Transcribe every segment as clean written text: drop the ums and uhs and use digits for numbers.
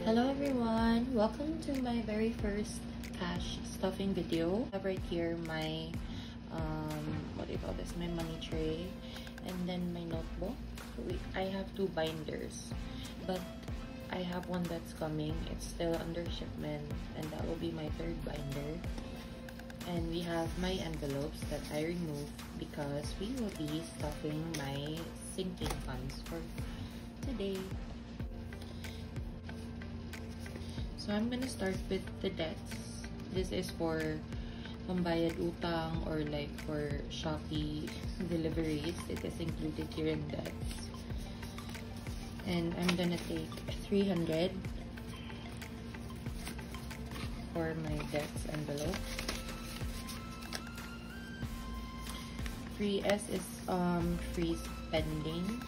Hello everyone! Welcome to my very first cash stuffing video. I have right here my, what do you call this? My money tray and then my notebook. I have two binders, but I have one that's coming. It's still under shipment and that will be my third binder. And we have my envelopes that I removed because we will be stuffing my sinking funds for today. So I'm gonna start with the debts. This is for pambayad utang or like for Shopee deliveries. It is included here in debts. And I'm gonna take 300 for my debts envelope. 3S is free spending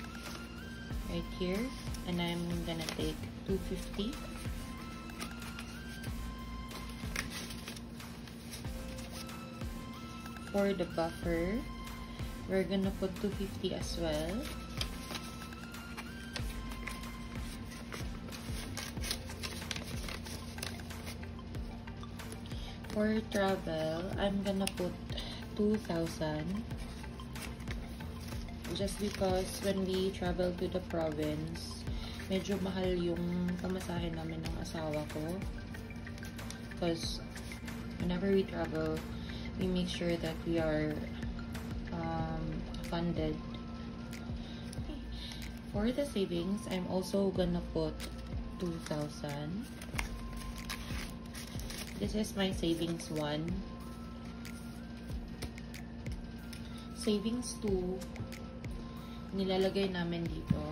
right here, and I'm gonna take 250. For the buffer, we're gonna put 250 as well. For travel, I'm gonna put 2,000. Just because when we travel to the province, medyo mahal yung pamasahe namin ng asawa ko. Because whenever we travel, we make sure that we are funded. For the savings, I'm also gonna put 2,000. This is my savings 1. Savings 2, nilalagay namin dito.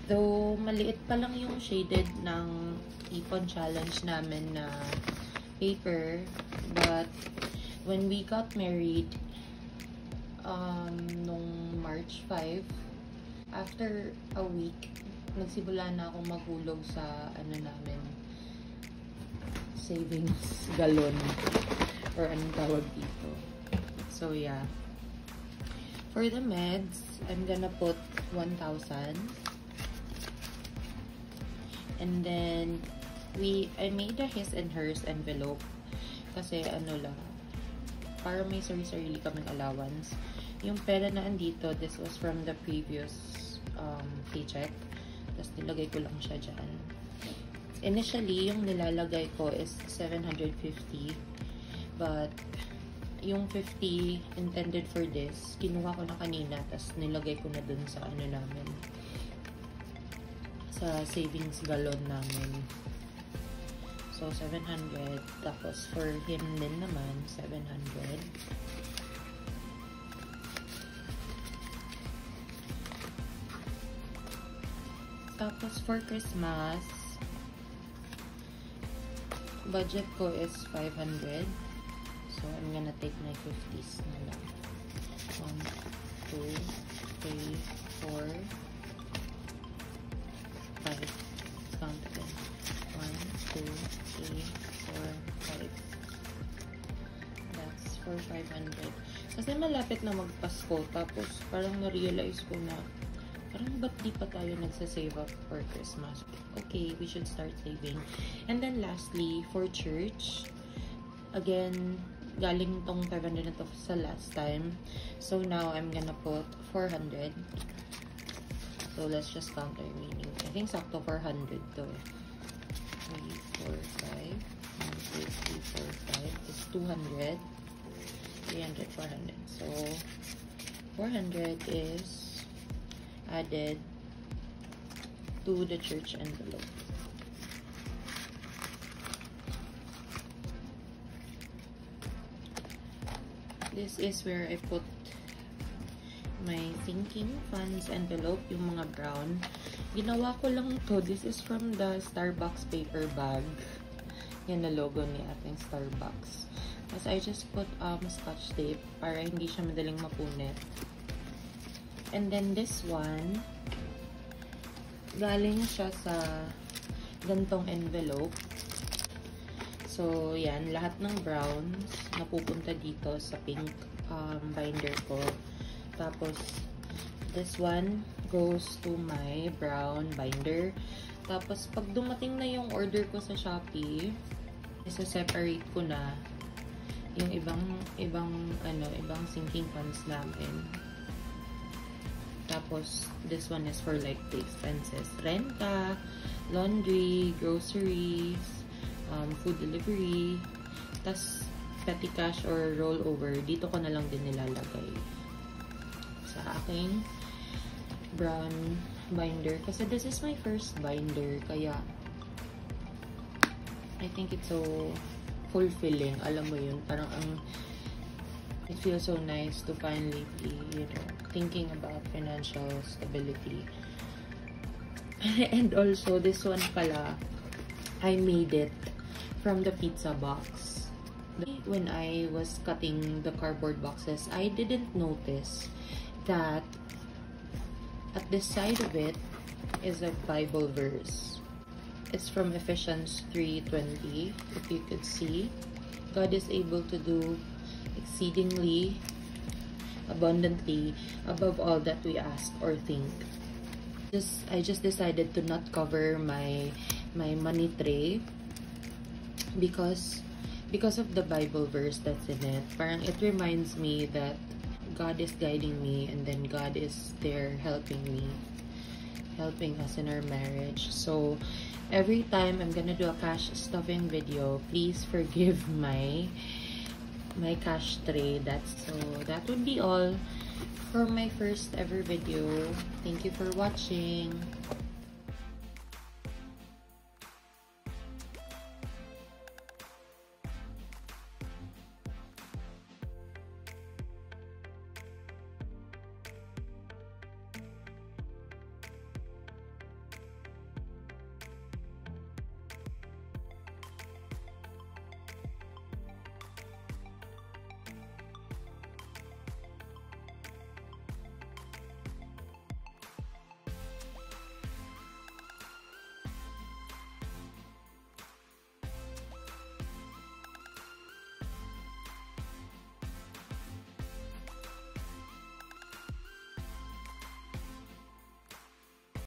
Though maliit pa lang yung shaded ng Ipon Challenge namin na paper, but when we got married nung March 5, after a week nagsimula na akong maghulog sa namin, savings galon or anong tawag dito. So yeah, for the meds, I'm gonna put 1,000. And then I made a his and hers envelope kasi lang, para may sarili kaming allowance. Yung pera na andito, this was from the previous paycheck. Tapos nilagay ko lang siya dyan. Initially, yung nilalagay ko is 750. But yung 50 intended for this, kinuha ko na kanina, tapos nilagay ko na dun sa namin, sa savings galon namin. So 700, tapos for him din naman 700. Tapos for Christmas, budget ko is 500. So I'm gonna take my 50s na lang. 1, 2, 3, 4, 5. Let's count again. 1, 2, 3, 4, 5. That's for 500. Kasi malapit na magpasko. Tapos parang na-realize ko na parang ba't di pa tayo nagsasave up for Christmas? Okay, we should start saving. And then lastly, for church, again, galing tong 500 na to sa last time. So now I'm gonna put 400. So let's just count the remaining. I think sakto 400 to. 3, 4, 5. 1, 2, 3, 4, 5. It's 200. 300, 400. So 400 is added to the church envelope. This is where I put my sinking funds envelope, yung mga brown. Ginawa ko lang to. This is from the Starbucks paper bag. Yan na logo ni ating Starbucks. As I just put scotch tape para hindi siya madaling mapunit. And then this one, galing siya sa gantong envelope. So yan, lahat ng browns napupunta dito sa pink binder ko. Tapos this one goes to my brown binder. Tapos, pag dumating na yung order ko sa Shopee, isa-separate ko na yung ibang sinking pans namin. Tapos, this one is for like the expenses. Renta, laundry, groceries, food delivery. Tapos, petty cash or rollover, dito ko na lang din nilalagay sa aking brown binder. Kasi this is my first binder. Kaya, I think it's so fulfilling. Alam mo yun, parang it feels so nice to finally be, thinking about financial stability. And also, this one pala, I made it from the pizza box. When I was cutting the cardboard boxes, I didn't notice that at the side of it is a Bible verse. It's from Ephesians 3:20. If you could see, God is able to do exceedingly abundantly above all that we ask or think. I just decided to not cover my money tray because of the Bible verse that's in it. Parang it reminds me that God is guiding me, and then God is there helping me, helping us in our marriage. So every time I'm gonna do a cash stuffing video, please forgive my cash tray. That would be all for my first ever video. Thank you for watching.